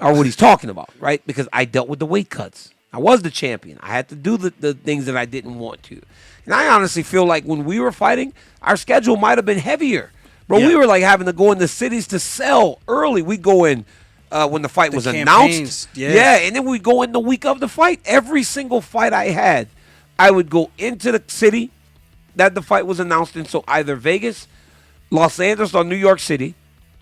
or what he's talking about, right? Because I dealt with the weight cuts. I was the champion. I had to do the things that I didn't want to. And I honestly feel like when we were fighting, our schedule might have been heavier. Bro, we were like having to go in the cities to sell early. We go in when the fight was announced. Yeah, and then we go in the week of the fight. Every single fight I had, I would go into the city that the fight was announced in. So either Vegas, Los Angeles, or New York City.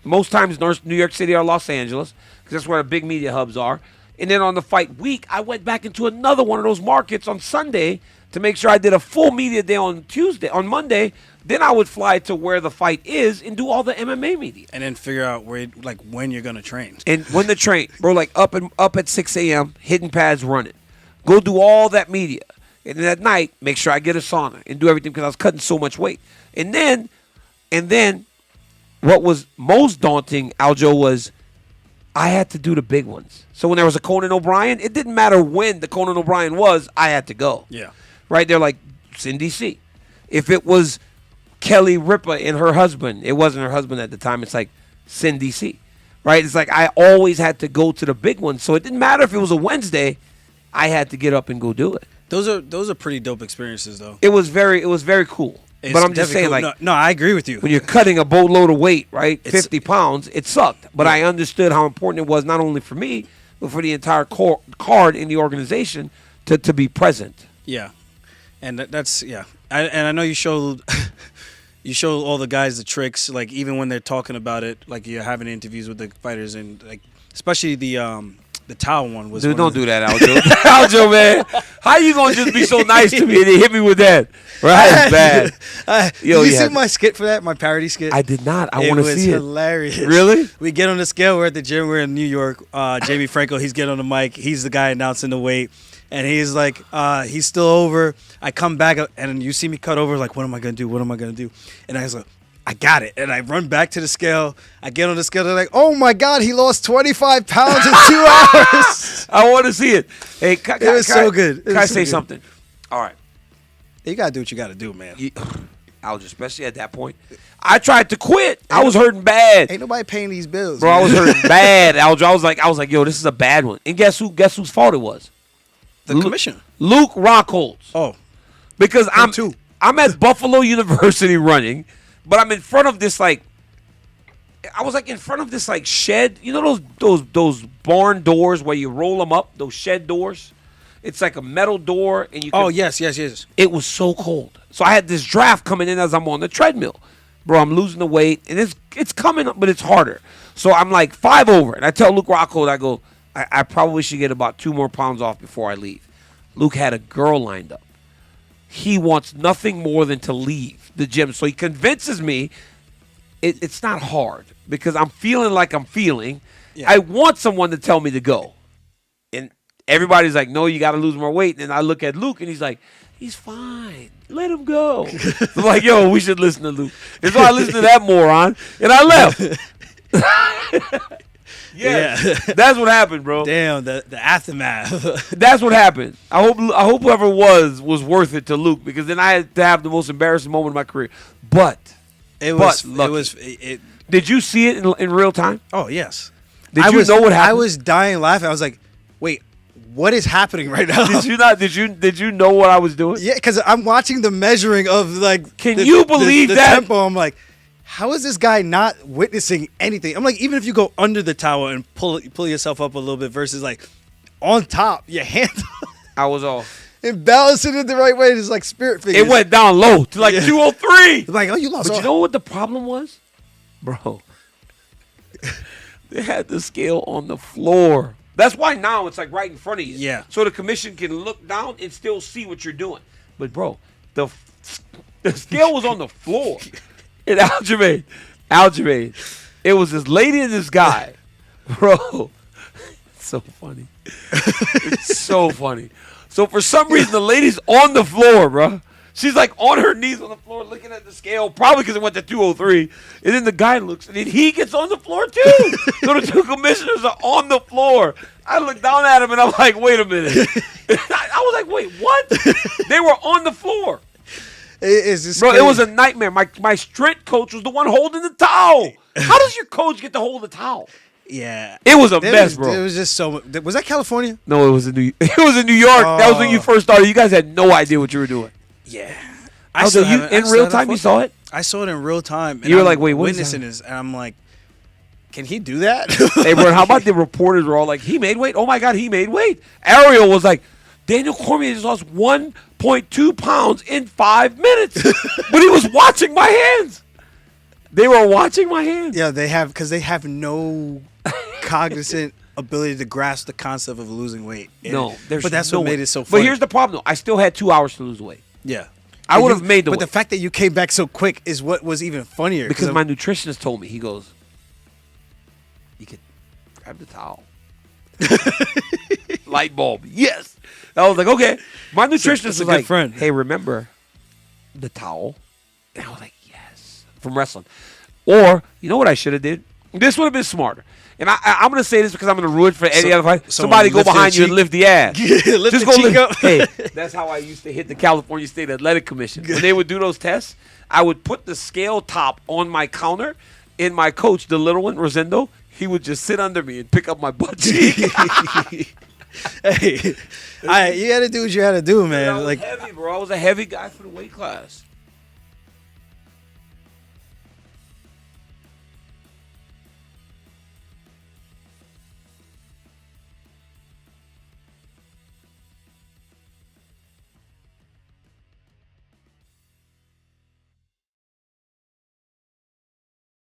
Most times New York City or Los Angeles, because that's where the big media hubs are. And then on the fight week, I went back into another one of those markets on Sunday to make sure I did a full media day on Monday. Then I would fly to where the fight is and do all the MMA media. And then figure out when you're gonna train. And when the train, bro, like up at 6 a.m., hitting pads, running. Go do all that media. And then at night, make sure I get a sauna and do everything because I was cutting so much weight. And then what was most daunting, Aljo, was I had to do the big ones. So when there was a Conan O'Brien, it didn't matter when the Conan O'Brien was, I had to go. Yeah. Right? They're like, it's in D.C. If it was Kelly Ripa and her husband, it wasn't her husband at the time, it's like, it's in D.C. Right? It's like I always had to go to the big ones. So it didn't matter if it was a Wednesday, I had to get up and go do it. Those are pretty dope experiences, though. It was very cool. It's but I'm just saying, cool. like, no, I agree with you. When you're cutting a boatload of weight, right, 50 pounds, it sucked. But I understood how important it was not only for me, but for the entire card in the organization to be present. Yeah, and that's I know you showed all the guys the tricks, like even when they're talking about it, like you're having interviews with the fighters, and like especially the towel one was. Dude, don't do that, Aljo. Aljo, man, how you gonna just be so nice to me and then hit me with that? Right, that's bad. Did you see my skit for that? My parody skit? I did not. I want to see it. It was hilarious. Really? We get on the scale. We're at the gym. We're in New York. Jamie Franco, he's getting on the mic. He's the guy announcing the weight. And he's like, he's still over. I come back, and you see me cut over, like, what am I going to do? What am I going to do? And I was like, I got it. And I run back to the scale. I get on the scale. They're like, oh, my God, he lost 25 pounds in 2 hours. I want to see it. Hey, it was so good. Can I say something? All right. You got to do what you got to do, man. Aljo, especially at that point. I tried to quit. I was hurting bad. Ain't nobody paying these bills. Bro, man. I was hurting bad, Aljo. I was like, yo, this is a bad one. And guess whose fault it was? The commission. Luke Rockhold. Oh. Because I'm at Buffalo University running, but I'm in front of this shed. You know those barn doors where you roll them up, those shed doors? It's like a metal door, and you. Oh yes. It was so cold, so I had this draft coming in as I'm on the treadmill, bro. I'm losing the weight, and it's coming up, but it's harder. So I'm like 5 over, and I tell Luke Rockhold, I go, I probably should get about 2 more pounds off before I leave. Luke had a girl lined up. He wants nothing more than to leave the gym, so he convinces me it's not hard because I'm feeling like I'm feeling. Yeah. I want someone to tell me to go. And everybody's like, no, you got to lose more weight. And I look at Luke, and he's like, he's fine. Let him go. I'm like, yo, we should listen to Luke. And so I listened to that moron, and I left. Yeah, that's what happened, bro. Damn, the aftermath. That's what happened. I hope whoever was worth it to Luke, because then I had to have the most embarrassing moment of my career. But Did you see it in real time? Oh yes. Did you know what happened? I was dying laughing. I was like, wait, what is happening right now? Did you not? Did you know what I was doing? Yeah, because I'm watching the measuring of like. Can you believe the that tempo? I'm like, how is this guy not witnessing anything? I'm like, even if you go under the tower and pull yourself up a little bit versus like on top, your hand. I was off. And balancing it the right way, it's like spirit figures. It went down low to like 203. Like, oh, you lost. But you know what the problem was, bro? They had the scale on the floor. That's why now it's like right in front of you. Yeah. So the commission can look down and still see what you're doing. But bro, the scale was on the floor. And Aljamain, it was this lady and this guy. Bro, it's so funny. It's so funny. So for some reason, the lady's on the floor, bro. She's like on her knees on the floor looking at the scale, probably because it went to 203. And then the guy looks, and then he gets on the floor too. So the two commissioners are on the floor. I look down at him, and I'm like, wait a minute. I was like, wait, what? They were on the floor. Bro, it was a nightmare. My strength coach was the one holding the towel. How does your coach get to hold the towel? Yeah. It was a mess, bro. It was just so much. Was that California? No, it was in New York. That was when you first started. You guys had no idea what you were doing. Yeah. In real time, you saw it? I saw it in real time. You were like, wait, what is witnessing that? this, and I'm like, can he do that? Hey, bro, how about the reporters were all like, he made weight? Oh, my God, he made weight. Ariel was like, Daniel Cormier just lost 1.2 pounds in 5 minutes. But he was watching my hands. They were watching my hands. Yeah, because they have no cognizant ability to grasp the concept of losing weight. But that's what made it so funny. But here's the problem, though. I still had 2 hours to lose weight. Yeah. I would have made the weight. But the fact that you came back so quick is what was even funnier. Because my nutritionist told me, he goes, you could grab the towel. Light bulb. Yes. I was like, okay. My nutritionist was like, friend. Hey, remember the towel? And I was like, yes. From wrestling. Or, you know what I should have did? This would have been smarter. And I'm going to say this because I'm going to ruin it for any other fight. Somebody go behind you and lift the ass. Lift the cheek up. Hey, that's how I used to hit the California State Athletic Commission. When they would do those tests, I would put the scale top on my counter, and my coach, the little one, Rosendo, he would just sit under me and pick up my butt cheek. Hey, you had to do what you had to do, man. I was heavy, bro. I was a heavy guy for the weight class.